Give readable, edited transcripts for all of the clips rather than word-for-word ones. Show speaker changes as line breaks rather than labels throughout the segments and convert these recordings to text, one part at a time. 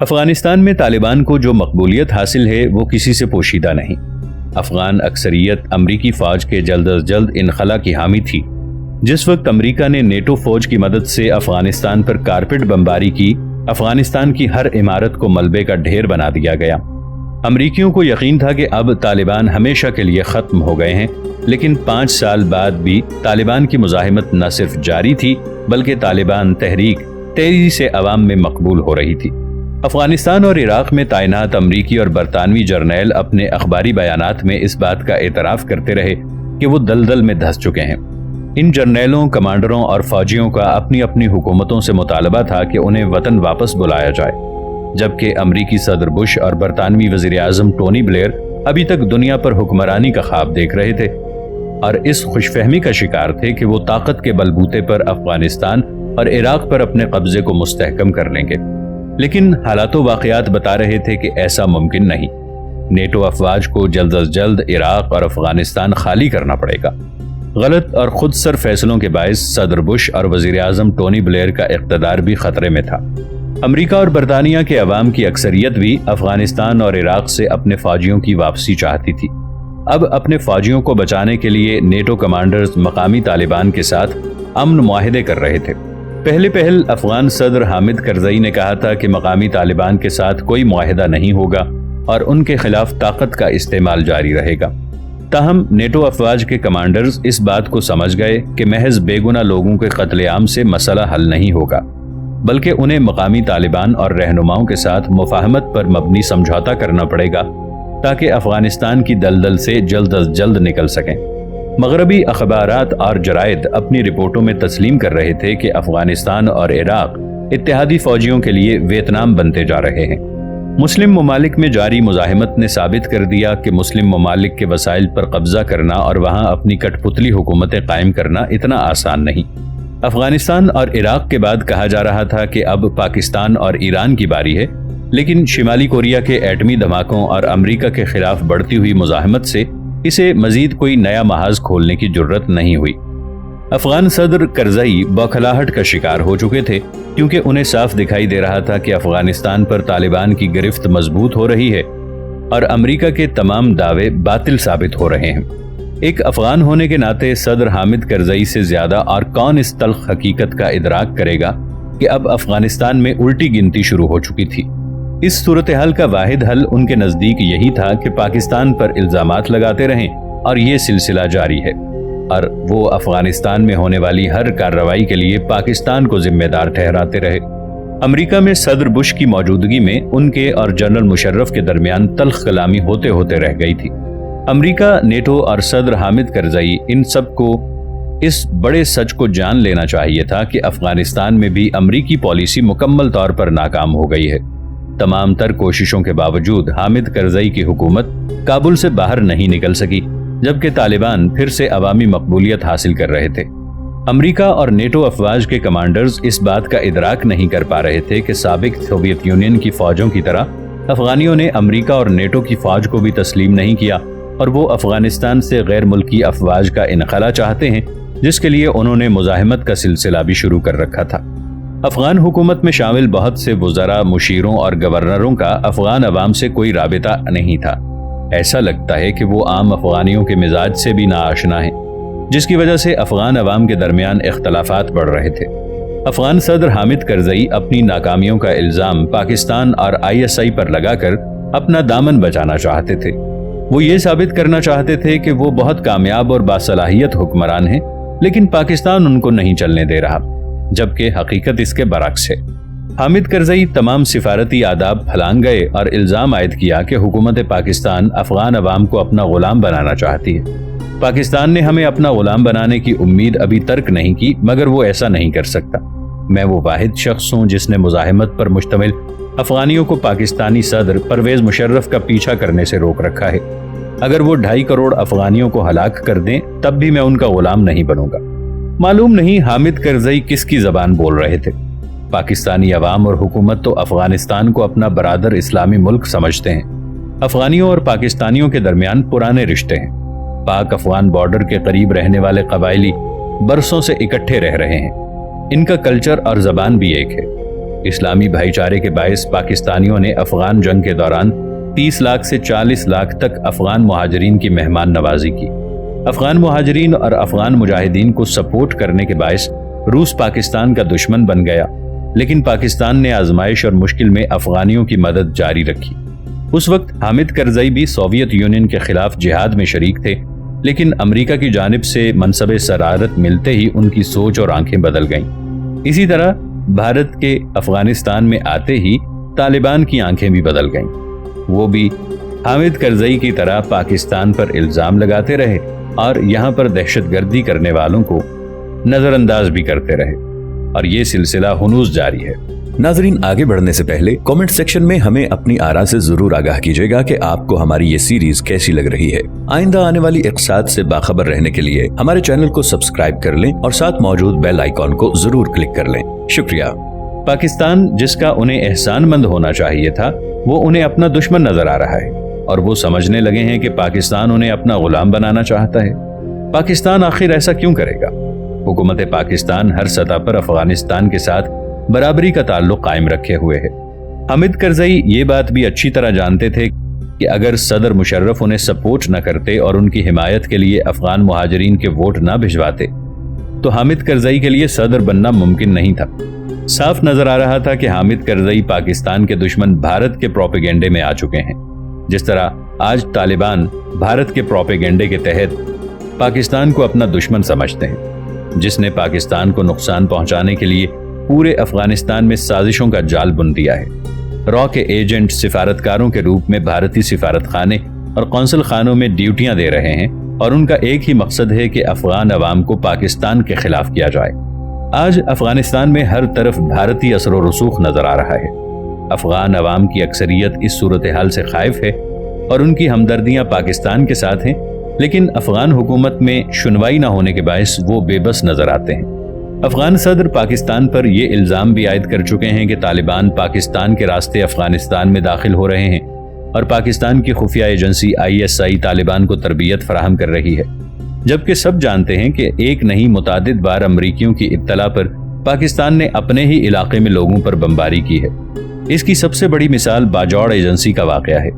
افغانستان میں طالبان کو جو مقبولیت حاصل ہے وہ کسی سے پوشیدہ نہیں۔ افغان اکثریت امریکی فوج کے جلد از جلد انخلا کی حامی تھی۔ جس وقت امریکہ نے نیٹو فوج کی مدد سے افغانستان پر کارپیٹ بمباری کی، افغانستان کی ہر عمارت کو ملبے کا ڈھیر بنا دیا گیا۔ امریکیوں کو یقین تھا کہ اب طالبان ہمیشہ کے لیے ختم ہو گئے ہیں، لیکن 5 سال بعد بھی طالبان کی مزاحمت نہ صرف جاری تھی بلکہ طالبان تحریک تیزی سے عوام میں مقبول ہو رہی تھی۔ افغانستان اور عراق میں تعینات امریکی اور برطانوی جرنیل اپنے اخباری بیانات میں اس بات کا اعتراف کرتے رہے کہ وہ دلدل میں دھس چکے ہیں۔ ان جرنیلوں، کمانڈروں اور فوجیوں کا اپنی اپنی حکومتوں سے مطالبہ تھا کہ انہیں وطن واپس بلایا جائے، جبکہ امریکی صدر بش اور برطانوی وزیر اعظم ٹونی بلیئر ابھی تک دنیا پر حکمرانی کا خواب دیکھ رہے تھے اور اس خوش فہمی کا شکار تھے کہ وہ طاقت کے بلبوتے پر افغانستان اور عراق پر اپنے قبضے کو مستحکم کر لیں گے۔ لیکن حالات و واقعات بتا رہے تھے کہ ایسا ممکن نہیں۔ نیٹو افواج کو جلد از جلد عراق اور افغانستان خالی کرنا پڑے گا۔ غلط اور خود سر فیصلوں کے باعث صدر بش اور وزیر اعظم ٹونی بلیئر کا اقتدار بھی خطرے میں تھا۔ امریکہ اور برطانیہ کے عوام کی اکثریت بھی افغانستان اور عراق سے اپنے فوجیوں کی واپسی چاہتی تھی۔ اب اپنے فوجیوں کو بچانے کے لیے نیٹو کمانڈرز مقامی طالبان کے ساتھ امن معاہدے کر رہے تھے۔ پہل افغان صدر حامد کرزئی نے کہا تھا کہ مقامی طالبان کے ساتھ کوئی معاہدہ نہیں ہوگا اور ان کے خلاف طاقت کا استعمال جاری رہے گا۔ تاہم نیٹو افواج کے کمانڈرز اس بات کو سمجھ گئے کہ محض بے گناہ لوگوں کے قتل عام سے مسئلہ حل نہیں ہوگا، بلکہ انہیں مقامی طالبان اور رہنماؤں کے ساتھ مفاہمت پر مبنی سمجھوتا کرنا پڑے گا تاکہ افغانستان کی دلدل سے جلد از جلد نکل سکیں۔ مغربی اخبارات اور جرائد اپنی رپورٹوں میں تسلیم کر رہے تھے کہ افغانستان اور عراق اتحادی فوجیوں کے لیے ویتنام بنتے جا رہے ہیں۔ مسلم ممالک میں جاری مزاحمت نے ثابت کر دیا کہ مسلم ممالک کے وسائل پر قبضہ کرنا اور وہاں اپنی کٹ پتلی حکومتیں قائم کرنا اتنا آسان نہیں۔ افغانستان اور عراق کے بعد کہا جا رہا تھا کہ اب پاکستان اور ایران کی باری ہے، لیکن شمالی کوریا کے ایٹمی دھماکوں اور امریکہ کے خلاف بڑھتی ہوئی مزاحمت سے اسے مزید کوئی نیا محاذ کھولنے کی جرت نہیں ہوئی۔ افغان صدر کرزئی بوکھلاہٹ کا شکار ہو چکے تھے، کیونکہ انہیں صاف دکھائی دے رہا تھا کہ افغانستان پر طالبان کی گرفت مضبوط ہو رہی ہے اور امریکہ کے تمام دعوے باطل ثابت ہو رہے ہیں۔ ایک افغان ہونے کے ناطے صدر حامد کرزئی سے زیادہ اور کون اس تلخ حقیقت کا ادراک کرے گا کہ اب افغانستان میں الٹی گنتی شروع ہو چکی تھی۔ اس صورتحال کا واحد حل ان کے نزدیک یہی تھا کہ پاکستان پر الزامات لگاتے رہیں اور یہ سلسلہ جاری ہے، اور وہ افغانستان میں ہونے والی ہر کارروائی کے لیے پاکستان کو ذمہ دار ٹھہراتے رہے۔ امریکہ میں صدر بش کی موجودگی میں ان کے اور جنرل مشرف کے درمیان تلخ کلامی ہوتے ہوتے رہ گئی تھی۔ امریکہ، نیٹو اور صدر حامد کرزئی ان سب کو اس بڑے سچ کو جان لینا چاہیے تھا کہ افغانستان میں بھی امریکی پالیسی مکمل طور پر ناکام ہو گئی ہے۔ تمام تر کوششوں کے باوجود حامد کرزئی کی حکومت کابل سے باہر نہیں نکل سکی، جبکہ طالبان پھر سے عوامی مقبولیت حاصل کر رہے تھے۔ امریکہ اور نیٹو افواج کے کمانڈرز اس بات کا ادراک نہیں کر پا رہے تھے کہ سابق سوویت یونین کی فوجوں کی طرح افغانیوں نے امریکہ اور نیٹو کی فوج کو بھی تسلیم نہیں کیا، اور وہ افغانستان سے غیر ملکی افواج کا انخلا چاہتے ہیں، جس کے لیے انہوں نے مزاحمت کا سلسلہ بھی شروع کر رکھا تھا۔ افغان حکومت میں شامل بہت سے وزراء، مشیروں اور گورنروں کا افغان عوام سے کوئی رابطہ نہیں تھا۔ ایسا لگتا ہے کہ وہ عام افغانیوں کے مزاج سے بھی ناآشنا ہیں، جس کی وجہ سے افغان عوام کے درمیان اختلافات بڑھ رہے تھے۔ افغان صدر حامد کرزئی اپنی ناکامیوں کا الزام پاکستان اور ISI پر لگا کر اپنا دامن بچانا چاہتے تھے۔ وہ یہ ثابت کرنا چاہتے تھے کہ وہ بہت کامیاب اور باصلاحیت حکمران ہیں، لیکن پاکستان ان کو نہیں چلنے دے رہا، جبکہ حقیقت اس کے برعکس ہے۔ حامد کرزئی تمام سفارتی آداب پھلانگ گئے اور الزام عائد کیا کہ حکومت پاکستان افغان عوام کو اپنا غلام بنانا چاہتی ہے۔ پاکستان نے ہمیں اپنا غلام بنانے کی امید ابھی ترک نہیں کی، مگر وہ ایسا نہیں کر سکتا۔ میں وہ واحد شخص ہوں جس نے مزاحمت پر مشتمل افغانیوں کو پاکستانی صدر پرویز مشرف کا پیچھا کرنے سے روک رکھا ہے۔ اگر وہ 2.5 کروڑ افغانیوں کو ہلاک کر دیں تب بھی میں ان کا غلام نہیں بنوں گا۔ معلوم نہیں حامد کرزئی کس کی زبان بول رہے تھے۔ پاکستانی عوام اور حکومت تو افغانستان کو اپنا برادر اسلامی ملک سمجھتے ہیں۔ افغانیوں اور پاکستانیوں کے درمیان پرانے رشتے ہیں۔ پاک افغان بارڈر کے قریب رہنے والے قبائلی برسوں سے اکٹھے رہ رہے ہیں۔ ان کا کلچر اور زبان بھی ایک ہے۔ اسلامی بھائی چارے کے باعث پاکستانیوں نے افغان جنگ کے دوران 30 لاکھ سے 40 لاکھ تک افغان مہاجرین کی مہمان نوازی کی۔ افغان مہاجرین اور افغان مجاہدین کو سپورٹ کرنے کے باعث روس پاکستان کا دشمن بن گیا، لیکن پاکستان نے آزمائش اور مشکل میں افغانیوں کی مدد جاری رکھی۔ اس وقت حامد کرزئی بھی سوویت یونین کے خلاف جہاد میں شریک تھے، لیکن امریکہ کی جانب سے منصب صدارت ملتے ہی ان کی سوچ اور آنکھیں بدل گئیں۔ اسی طرح بھارت کے افغانستان میں آتے ہی طالبان کی آنکھیں بھی بدل گئیں۔ وہ بھی حامد کرزئی کی طرح پاکستان پر الزام لگاتے رہے اور یہاں پر دہشت گردی کرنے والوں کو نظر انداز بھی کرتے رہے، اور یہ سلسلہ ہنوز جاری ہے۔
ناظرین، آگے بڑھنے سے پہلے کامنٹ سیکشن میں ہمیں اپنی آراء سے ضرور آگاہ کیجیے گا کہ آپ کو ہماری یہ سیریز کیسی لگ رہی ہے۔ آئندہ آنے والی اقساط سے باخبر رہنے کے لیے ہمارے چینل کو سبسکرائب کر لیں اور ساتھ موجود بیل آئیکن کو ضرور کلک کر لیں۔ شکریہ۔
پاکستان جس کا انہیں احسان مند ہونا چاہیے تھا، وہ انہیں اپنا دشمن نظر آ رہا ہے، اور وہ سمجھنے لگے ہیں کہ پاکستان انہیں اپنا غلام بنانا چاہتا ہے۔ پاکستان آخر ایسا کیوں کرے گا؟ حکومت پاکستان ہر سطح پر افغانستان کے ساتھ برابری کا تعلق قائم رکھے ہوئے ہے۔ حامد کرزئی یہ بات بھی اچھی طرح جانتے تھے کہ اگر صدر مشرف انہیں سپورٹ نہ کرتے اور ان کی حمایت کے لیے افغان مہاجرین کے ووٹ نہ بھجواتے تو حامد کرزئی کے لیے صدر بننا ممکن نہیں تھا۔ صاف نظر آ رہا تھا کہ حامد کرزئی پاکستان کے دشمن بھارت کے پروپیگنڈے میں آ چکے ہیں، جس طرح آج طالبان بھارت کے پروپیگنڈے کے تحت پاکستان کو اپنا دشمن سمجھتے ہیں، جس نے پاکستان کو نقصان پہنچانے کے لیے پورے افغانستان میں سازشوں کا جال بن دیا ہے۔ را کے ایجنٹ سفارتکاروں کے روپ میں بھارتی سفارت خانے اور قونصل خانوں میں ڈیوٹیاں دے رہے ہیں، اور ان کا ایک ہی مقصد ہے کہ افغان عوام کو پاکستان کے خلاف کیا جائے۔ آج افغانستان میں ہر طرف بھارتی اثر و رسوخ نظر آ رہا ہے۔ افغان عوام کی اکثریت اس صورتحال سے خائف ہے اور ان کی ہمدردیاں پاکستان کے ساتھ ہیں، لیکن افغان حکومت میں شنوائی نہ ہونے کے باعث وہ بے بس نظر آتے ہیں۔ افغان صدر پاکستان پر یہ الزام بھی عائد کر چکے ہیں کہ طالبان پاکستان کے راستے افغانستان میں داخل ہو رہے ہیں، اور پاکستان کی خفیہ ایجنسی ISI طالبان کو تربیت فراہم کر رہی ہے، جبکہ سب جانتے ہیں کہ ایک نہیں متعدد بار امریکیوں کی اطلاع پر پاکستان نے اپنے ہی علاقے میں لوگوں پر بمباری کی ہے۔ اس کی سب سے بڑی مثال باجوڑ ایجنسی کا واقعہ ہے،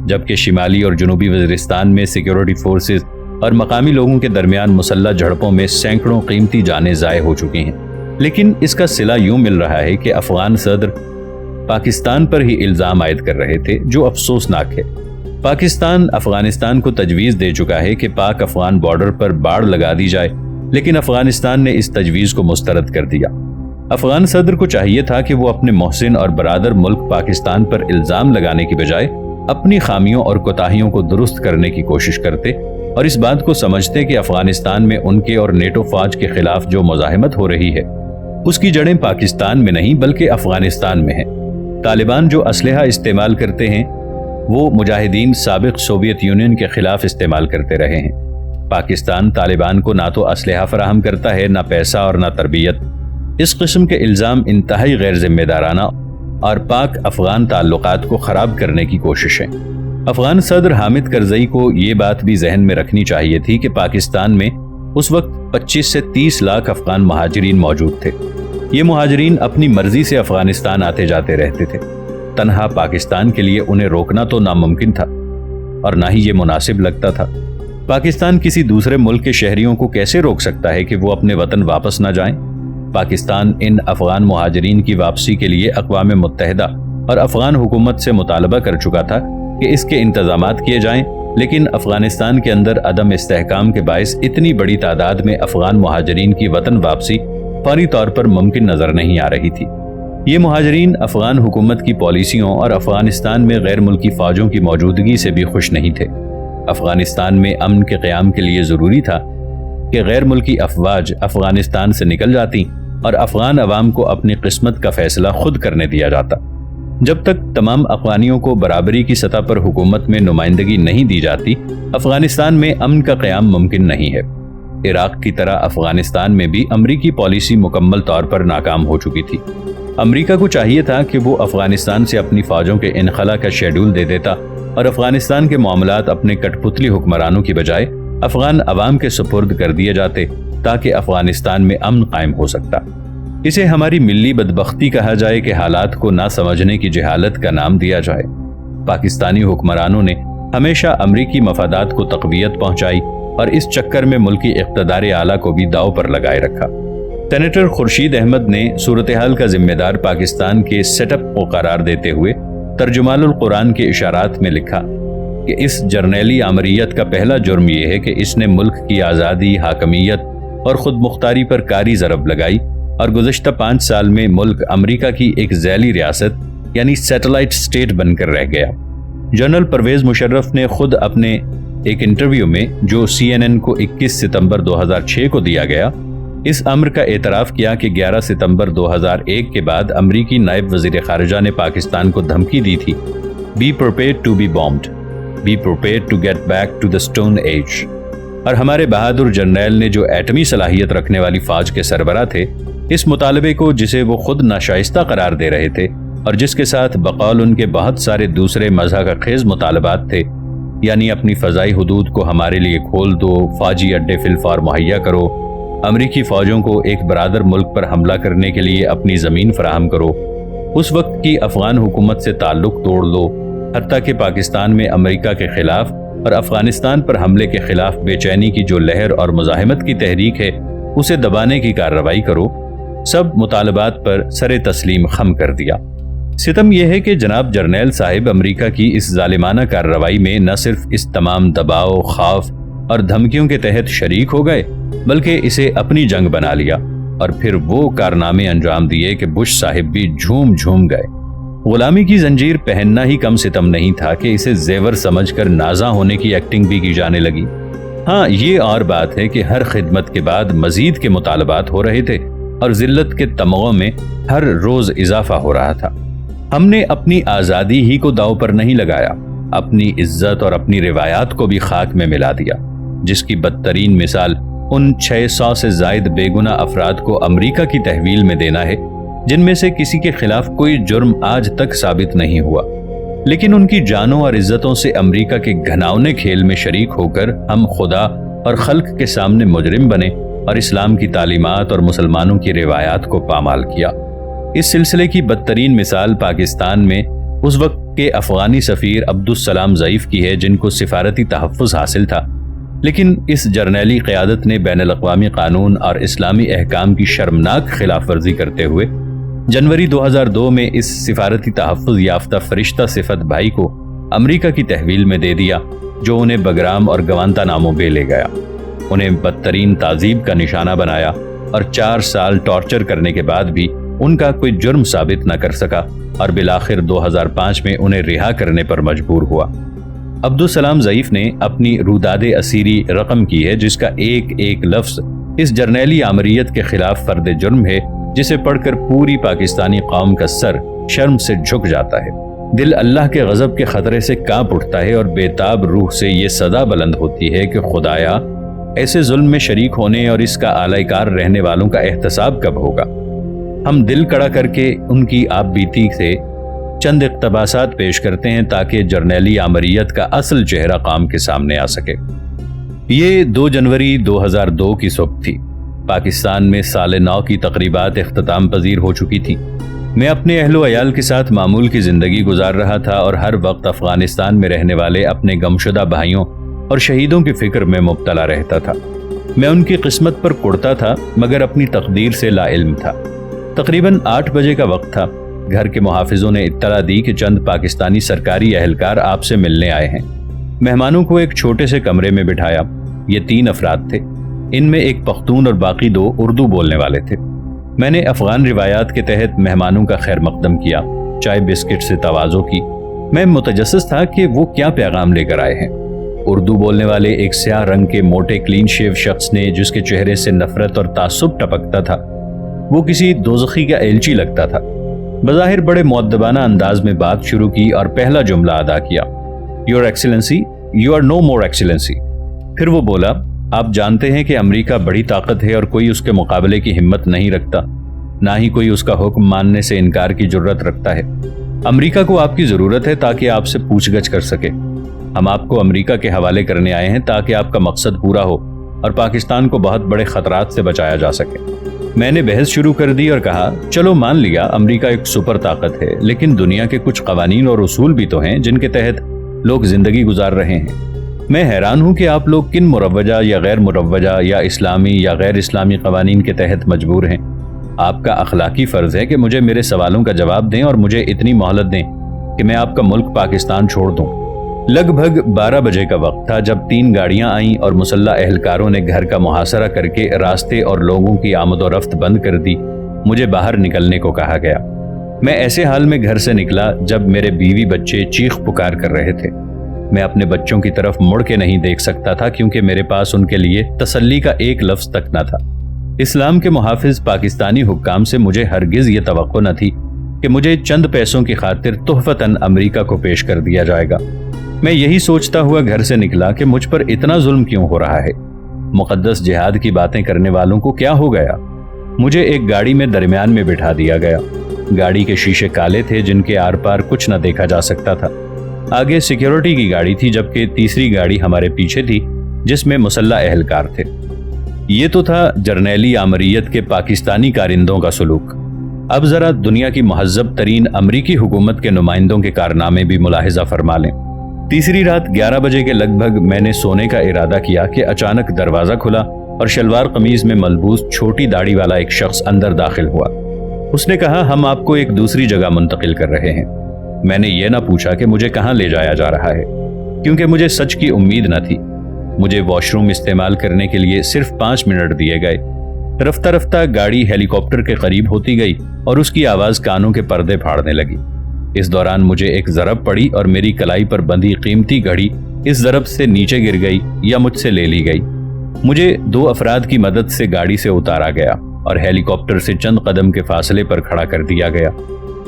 جبکہ شمالی اور جنوبی وزیرستان میں سیکیورٹی فورسز اور مقامی لوگوں کے درمیان مسلح جھڑپوں میں سینکڑوں قیمتی جانیں ضائع ہو چکی ہیں۔ لیکن اس کا صلہ یوں مل رہا ہے کہ افغان صدر پاکستان پر ہی الزام عائد کر رہے تھے، جو افسوسناک ہے۔ پاکستان افغانستان کو تجویز دے چکا ہے کہ پاک افغان بارڈر پر باڑ لگا دی جائے، لیکن افغانستان نے اس تجویز کو مسترد کر دیا۔ افغان صدر کو چاہیے تھا کہ وہ اپنے محسن اور برادر ملک پاکستان پر الزام لگانے کی بجائے اپنی خامیوں اور کوتاہیوں کو درست کرنے کی کوشش کرتے، اور اس بات کو سمجھتے کہ افغانستان میں ان کے اور نیٹو فوج کے خلاف جو مزاحمت ہو رہی ہے اس کی جڑیں پاکستان میں نہیں بلکہ افغانستان میں ہیں۔ طالبان جو اسلحہ استعمال کرتے ہیں وہ مجاہدین سابق سوویت یونین کے خلاف استعمال کرتے رہے ہیں۔ پاکستان طالبان کو نہ تو اسلحہ فراہم کرتا ہے، نہ پیسہ اور نہ تربیت۔ اس قسم کے الزام انتہائی غیر ذمہ دارانہ اور پاک افغان تعلقات کو خراب کرنے کی کوشش ہے۔ افغان صدر حامد کرزئی کو یہ بات بھی ذہن میں رکھنی چاہیے تھی کہ پاکستان میں اس وقت 25 سے 30 لاکھ افغان مہاجرین موجود تھے۔ یہ مہاجرین اپنی مرضی سے افغانستان آتے جاتے رہتے تھے۔ تنہا پاکستان کے لیے انہیں روکنا تو ناممکن تھا، اور نہ ہی یہ مناسب لگتا تھا۔ پاکستان کسی دوسرے ملک کے شہریوں کو کیسے روک سکتا ہے کہ وہ اپنے وطن واپس نہ جائیں؟ پاکستان ان افغان مہاجرین کی واپسی کے لیے اقوام متحدہ اور افغان حکومت سے مطالبہ کر چکا تھا کہ اس کے انتظامات کیے جائیں، لیکن افغانستان کے اندر عدم استحکام کے باعث اتنی بڑی تعداد میں افغان مہاجرین کی وطن واپسی فوری طور پر ممکن نظر نہیں آ رہی تھی۔ یہ مہاجرین افغان حکومت کی پالیسیوں اور افغانستان میں غیر ملکی فوجوں کی موجودگی سے بھی خوش نہیں تھے۔ افغانستان میں امن کے قیام کے لیے ضروری تھا کہ غیر ملکی افواج افغانستان سے نکل جاتی اور افغان عوام کو اپنی قسمت کا فیصلہ خود کرنے دیا جاتا۔ جب تک تمام افغانیوں کو برابری کی سطح پر حکومت میں نمائندگی نہیں دی جاتی، افغانستان میں امن کا قیام ممکن نہیں ہے۔ عراق کی طرح افغانستان میں بھی امریکی پالیسی مکمل طور پر ناکام ہو چکی تھی۔ امریکہ کو چاہیے تھا کہ وہ افغانستان سے اپنی فوجوں کے انخلا کا شیڈول دے دیتا اور افغانستان کے معاملات اپنے کٹ پتلی حکمرانوں کی بجائے افغان عوام کے سپرد کر دیے جاتے تاکہ افغانستان میں امن قائم ہو سکتا۔ اسے ہماری ملی بدبختی کہا جائے کہ حالات کو نہ سمجھنے کی جہالت کا نام دیا جائے۔ پاکستانی حکمرانوں نے ہمیشہ امریکی مفادات کو تقویت پہنچائی اور اس چکر میں ملکی اقتدار اعلیٰ کو بھی داؤ پر لگائے رکھا۔ سینیٹر خورشید احمد نے صورتحال کا ذمہ دار پاکستان کے سیٹ اپ کو قرار دیتے ہوئے ترجمان القرآن کے اشارات میں لکھا کہ اس جرنیلی آمریت کا پہلا جرم یہ ہے کہ اس نے ملک کی آزادی، حاکمیت اور خود مختاری پر کاری ضرب لگائی اور گزشتہ 5 سال میں ملک امریکہ کی ایک ذیلی ریاست یعنی سیٹلائٹ سٹیٹ بن کر رہ گیا۔ جنرل پرویز مشرف نے خود اپنے ایک انٹرویو میں جو CNN کو 21 ستمبر 2006 کو دیا گیا، اس امر کا اعتراف کیا کہ 11 ستمبر 2001 کے بعد امریکی نائب وزیر خارجہ نے پاکستان کو دھمکی دی تھی، "Be prepared to be bombed. Be prepared to get back to the Stone Age." اور ہمارے بہادر جرنیل نے جو ایٹمی صلاحیت رکھنے والی فوج کے سربراہ تھے، اس مطالبے کو جسے وہ خود ناشائستہ قرار دے رہے تھے اور جس کے ساتھ بقول ان کے بہت سارے دوسرے مضحکہ خیز مطالبات تھے، یعنی اپنی فضائی حدود کو ہمارے لیے کھول دو، فوجی اڈے فی الفور مہیا کرو، امریکی فوجوں کو ایک برادر ملک پر حملہ کرنے کے لیے اپنی زمین فراہم کرو، اس وقت کی افغان حکومت سے تعلق توڑ لو، حتیٰ کہ پاکستان میں امریکہ کے خلاف اور افغانستان پر حملے کے خلاف بے چینی کی جو لہر اور مزاحمت کی تحریک ہے اسے دبانے کی کارروائی کرو، سب مطالبات پر سر تسلیم خم کر دیا۔ ستم یہ ہے کہ جناب جرنیل صاحب امریکہ کی اس ظالمانہ کارروائی میں نہ صرف اس تمام دباؤ، خوف اور دھمکیوں کے تحت شریک ہو گئے بلکہ اسے اپنی جنگ بنا لیا اور پھر وہ کارنامے انجام دیے کہ بش صاحب بھی جھوم جھوم گئے۔ غلامی کی زنجیر پہننا ہی کم ستم نہیں تھا کہ اسے زیور سمجھ کر نازا ہونے کی ایکٹنگ بھی کی جانے لگی۔ ہاں، یہ اور بات ہے کہ ہر خدمت کے بعد مزید کے مطالبات ہو رہے تھے اور ذلت کے تمغوں میں ہر روز اضافہ ہو رہا تھا۔ ہم نے اپنی آزادی ہی کو داؤ پر نہیں لگایا، اپنی عزت اور اپنی روایات کو بھی خاک میں ملا دیا، جس کی بدترین مثال ان 600 سے زائد بے گناہ افراد کو امریکہ کی تحویل میں دینا ہے جن میں سے کسی کے خلاف کوئی جرم آج تک ثابت نہیں ہوا، لیکن ان کی جانوں اور عزتوں سے امریکہ کے گھناؤنے کھیل میں شریک ہو کر ہم خدا اور خلق کے سامنے مجرم بنے اور اسلام کی تعلیمات اور مسلمانوں کی روایات کو پامال کیا۔ اس سلسلے کی بدترین مثال پاکستان میں اس وقت کے افغانی سفیر عبدالسلام ضعیف کی ہے، جن کو سفارتی تحفظ حاصل تھا، لیکن اس جرنیلی قیادت نے بین الاقوامی قانون اور اسلامی احکام کی شرمناک خلاف ورزی کرتے ہوئے جنوری 2002 میں اس سفارتی تحفظ یافتہ فرشتہ صفت بھائی کو امریکہ کی تحویل میں دے دیا، جو انہیں بگرام اور گوانتانامو بے لے گیا، انہیں بدترین تعذیب کا نشانہ بنایا اور 4 سال ٹارچر کرنے کے بعد بھی ان کا کوئی جرم ثابت نہ کر سکا اور بالآخر 2005 میں انہیں رہا کرنے پر مجبور ہوا۔ عبدالسلام ضعیف نے اپنی روداد اسیری رقم کی ہے، جس کا ایک ایک لفظ اس جرنیلی آمریت کے خلاف فرد جرم ہے، جسے پڑھ کر پوری پاکستانی قوم کا سر شرم سے جھک جاتا ہے، دل اللہ کے غضب کے خطرے سے کانپ اٹھتا ہے اور بے تاب روح سے یہ صدا بلند ہوتی ہے کہ خدایا، ایسے ظلم میں شریک ہونے اور اس کا اعلی کار رہنے والوں کا احتساب کب ہوگا؟ ہم دل کڑا کر کے ان کی آپ بیتی سے چند اقتباسات پیش کرتے ہیں تاکہ جرنیلی آمریت کا اصل چہرہ قوم کے سامنے آ سکے۔ یہ 2 جنوری 2002 کی صبح تھی۔ پاکستان میں سال نو کی تقریبات اختتام پذیر ہو چکی تھی۔ میں اپنے اہل و عیال کے ساتھ معمول کی زندگی گزار رہا تھا اور ہر وقت افغانستان میں رہنے والے اپنے گمشدہ بھائیوں اور شہیدوں کی فکر میں مبتلا رہتا تھا۔ میں ان کی قسمت پر کڑتا تھا مگر اپنی تقدیر سے لا علم تھا۔ تقریباً 8 بجے کا وقت تھا۔ گھر کے محافظوں نے اطلاع دی کہ چند پاکستانی سرکاری اہلکار آپ سے ملنے آئے ہیں۔ مہمانوں کو ایک چھوٹے سے کمرے میں بٹھایا۔ یہ 3 افراد تھے، ان میں ایک پختون اور باقی 2 اردو بولنے والے تھے۔ میں نے افغان روایات کے تحت مہمانوں کا خیر مقدم کیا، چائے بسکٹ سے تواضع کی۔ میں متجسس تھا کہ وہ کیا پیغام لے کر آئے ہیں۔ اردو بولنے والے ایک سیاہ رنگ کے موٹے کلین شیو شخص نے، جس کے چہرے سے نفرت اور تعصب ٹپکتا تھا، وہ کسی دوزخی کا ایلچی لگتا تھا۔ بظاہر بڑے مؤدبانہ انداز میں بات شروع کی اور پہلا جملہ ادا کیا، your excellency, you are no more excellency. پھر وہ بولا، آپ جانتے ہیں کہ امریکہ بڑی طاقت ہے اور کوئی اس کے مقابلے کی ہمت نہیں رکھتا، نہ ہی کوئی اس کا حکم ماننے سے انکار کی جرت رکھتا ہے۔ امریکہ کو آپ کی ضرورت ہے تاکہ آپ سے پوچھ گچھ کر سکے۔ ہم آپ کو امریکہ کے حوالے کرنے آئے ہیں تاکہ آپ کا مقصد پورا ہو اور پاکستان کو بہت بڑے خطرات سے بچایا جا سکے۔ میں نے بحث شروع کر دی اور کہا چلو مان لیا امریکہ ایک سپر طاقت ہے، لیکن دنیا کے کچھ قوانین اور اصول بھی تو ہیں جن کے تحت لوگ زندگی گزار رہے ہیں۔ میں حیران ہوں کہ آپ لوگ کن مروجہ یا غیر مروجہ یا اسلامی یا غیر اسلامی قوانین کے تحت مجبور ہیں۔ آپ کا اخلاقی فرض ہے کہ مجھے میرے سوالوں کا جواب دیں اور مجھے اتنی مہلت دیں کہ میں آپ کا ملک پاکستان چھوڑ دوں۔ لگ بھگ 12 بجے کا وقت تھا جب 3 گاڑیاں آئیں اور مسلح اہلکاروں نے گھر کا محاصرہ کر کے راستے اور لوگوں کی آمد و رفت بند کر دی۔ مجھے باہر نکلنے کو کہا گیا۔ میں ایسے حال میں گھر سے نکلا جب میرے بیوی بچے چیخ پکار کر رہے تھے۔ میں اپنے بچوں کی طرف مڑ کے نہیں دیکھ سکتا تھا کیونکہ میرے پاس ان کے لیے تسلی کا ایک لفظ تک نہ تھا۔ اسلام کے محافظ پاکستانی حکام سے مجھے ہرگز یہ توقع نہ تھی کہ مجھے چند پیسوں کی خاطر تحفتاً امریکہ کو پیش کر دیا جائے گا۔ میں یہی سوچتا ہوا گھر سے نکلا کہ مجھ پر اتنا ظلم کیوں ہو رہا ہے؟ مقدس جہاد کی باتیں کرنے والوں کو کیا ہو گیا؟ مجھے ایک گاڑی میں درمیان میں بٹھا دیا گیا۔ گاڑی کے شیشے کالے تھے جن کے آر پار کچھ نہ دیکھا جا سکتا تھا۔ آگے سیکیورٹی کی گاڑی تھی جبکہ تیسری گاڑی ہمارے پیچھے تھی جس میں مسلح اہلکار تھے۔ یہ تو تھا جرنیلی آمریت کے پاکستانی کارندوں کا سلوک۔ اب ذرا دنیا کی مہذب ترین امریکی حکومت کے نمائندوں کے کارنامے بھی ملاحظہ فرما لیں۔ تیسری رات 11 بجے کے لگ بھگ میں نے سونے کا ارادہ کیا کہ اچانک دروازہ کھلا اور شلوار قمیض میں ملبوس چھوٹی داڑھی والا ایک شخص اندر داخل ہوا۔ اس نے کہا ہم آپ کو ایک دوسری جگہ منتقل کر رہے ہیں۔ میں نے یہ نہ پوچھا کہ مجھے کہاں لے جایا جا رہا ہے کیونکہ مجھے سچ کی امید نہ تھی۔ مجھے واش روم استعمال کرنے کے لیے صرف 5 منٹ دیے گئے۔ رفتہ رفتہ گاڑی ہیلی کاپٹر کے قریب ہوتی گئی اور اس کی آواز کانوں کے پردے پھاڑنے لگی۔ اس دوران مجھے ایک ضرب پڑی اور میری کلائی پر بندھی قیمتی گھڑی اس ضرب سے نیچے گر گئی یا مجھ سے لے لی گئی۔ مجھے 2 افراد کی مدد سے گاڑی سے اتارا گیا اور ہیلی کاپٹر سے چند قدم کے فاصلے پر کھڑا کر دیا گیا۔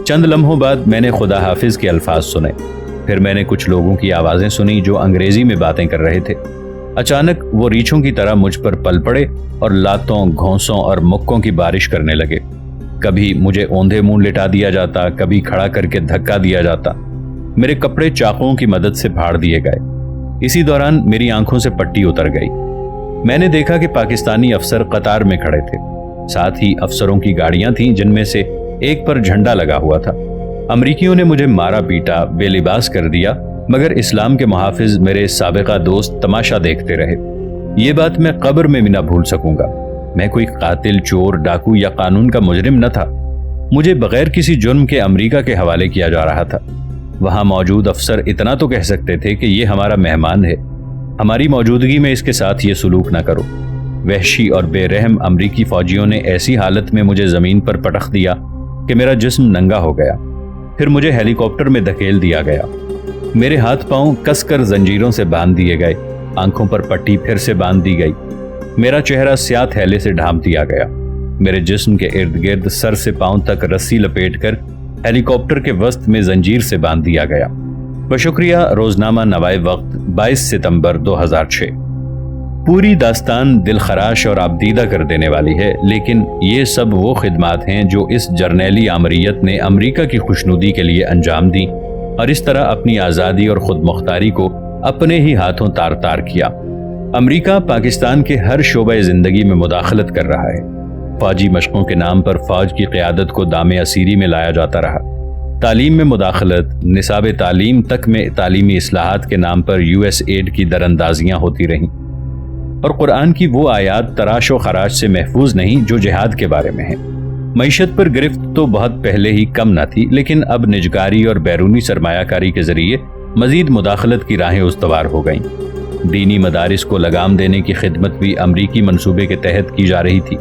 چند لمحوں بعد میں نے خدا حافظ کے الفاظ سنے۔ پھر میں نے کچھ لوگوں کی آوازیں سنی جو انگریزی میں باتیں کر رہے تھے۔ اچانک وہ ریچھوں کی طرح مجھ پر پل پڑے اور لاتوں، گھونسوں اور مکوں کی بارش کرنے لگے۔ کبھی مجھے اوندھے منہ لٹا دیا جاتا، کبھی کھڑا کر کے دھکا دیا جاتا۔ میرے کپڑے چاقوؤں کی مدد سے پھاڑ دیے گئے۔ اسی دوران میری آنکھوں سے پٹی اتر گئی۔ میں نے دیکھا کہ پاکستانی افسر قطار میں کھڑے تھے۔ ساتھ ہی افسروں کی گاڑیاں تھیں جن میں سے ایک پر جھنڈا لگا ہوا تھا۔ امریکیوں نے مجھے مارا پیٹا، بے لباس کر دیا، مگر اسلام کے محافظ میرے سابقہ دوست تماشا دیکھتے رہے۔ یہ بات میں قبر میں بھی نہ بھول سکوں گا۔ میں کوئی قاتل، چور، ڈاکو یا قانون کا مجرم نہ تھا۔ مجھے بغیر کسی جرم کے امریکہ کے حوالے کیا جا رہا تھا۔ وہاں موجود افسر اتنا تو کہہ سکتے تھے کہ یہ ہمارا مہمان ہے، ہماری موجودگی میں اس کے ساتھ یہ سلوک نہ کرو۔ وحشی اور بے رحم امریکی فوجیوں نے ایسی حالت میں مجھے زمین پر پٹخ دیا کہ میرا جسم ننگا ہو گیا۔ پھر مجھے ہیلی کاپٹر میں دھکیل دیا گیا۔ میرے ہاتھ پاؤں کس کر زنجیروں سے باندھ دیے گئے، آنکھوں پر پٹی پھر سے باندھ دی گئی۔ میرا چہرہ سیاہ تھیلے سے ڈھانپ دیا گیا۔ میرے جسم کے ارد گرد سر سے پاؤں تک رسی لپیٹ کر ہیلی کاپٹر کے وسط میں زنجیر سے باندھ دیا گیا۔ بشکریہ روزنامہ نوائے وقت 22 ستمبر 2006۔ پوری داستان دل خراش اور آبدیدہ کر دینے والی ہے، لیکن یہ سب وہ خدمات ہیں جو اس جرنیلی آمریت نے امریکہ کی خوشنودی کے لیے انجام دیں اور اس طرح اپنی آزادی اور خود مختاری کو اپنے ہی ہاتھوں تار تار کیا۔ امریکہ پاکستان کے ہر شعبہ زندگی میں مداخلت کر رہا ہے۔ فوجی مشقوں کے نام پر فوج کی قیادت کو دام اسیری میں لایا جاتا رہا۔ تعلیم میں مداخلت، نصاب تعلیم تک میں تعلیمی اصلاحات کے نام پر USAID کی دراندازیاں ہوتی رہیں، اور قرآن کی وہ آیات تراش و خراش سے محفوظ نہیں جو جہاد کے بارے میں ہیں۔ معیشت پر گرفت تو بہت پہلے ہی کم نہ تھی، لیکن اب نجکاری اور بیرونی سرمایہ کاری کے ذریعے مزید مداخلت کی راہیں استوار ہو گئیں۔ دینی مدارس کو لگام دینے کی خدمت بھی امریکی منصوبے کے تحت کی جا رہی تھی،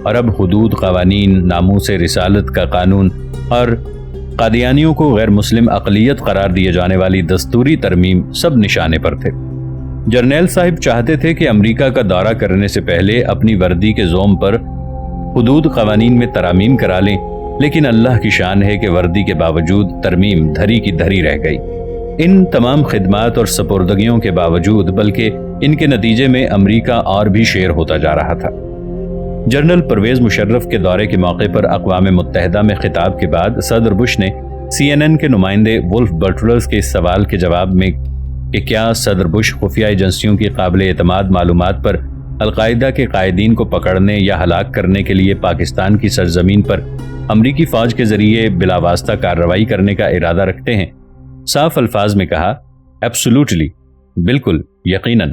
اور اب حدود، قوانین، ناموس رسالت کا قانون اور قادیانیوں کو غیر مسلم اقلیت قرار دیے جانے والی دستوری ترمیم سب نشانے پر تھے۔ جرنیل صاحب چاہتے تھے کہ امریکہ کا دورہ کرنے سے پہلے اپنی وردی کے زوم پر حدود، قوانین میں ترامیم کرا لیں، لیکن اللہ کی شان ہے کہ وردی کے باوجود ترمیم دھری کی دھری رہ گئی۔ ان تمام خدمات اور سپردگیوں کے باوجود، بلکہ ان کے نتیجے میں امریکہ اور بھی شیر ہوتا جا رہا تھا۔ جنرل پرویز مشرف کے دورے کے موقع پر اقوام متحدہ میں خطاب کے بعد صدر بش نے CNN کے نمائندے ولف بٹلرز کے اس سوال کے جواب میں کہ کیا صدر بش خفیہ ایجنسیوں کی قابل اعتماد معلومات پر القاعدہ کے قائدین کو پکڑنے یا ہلاک کرنے کے لیے پاکستان کی سرزمین پر امریکی فوج کے ذریعے بلا واسطہ کارروائی کرنے کا ارادہ رکھتے ہیں؟ صاف الفاظ میں کہا، ایبسولوٹلی، بالکل، یقیناً۔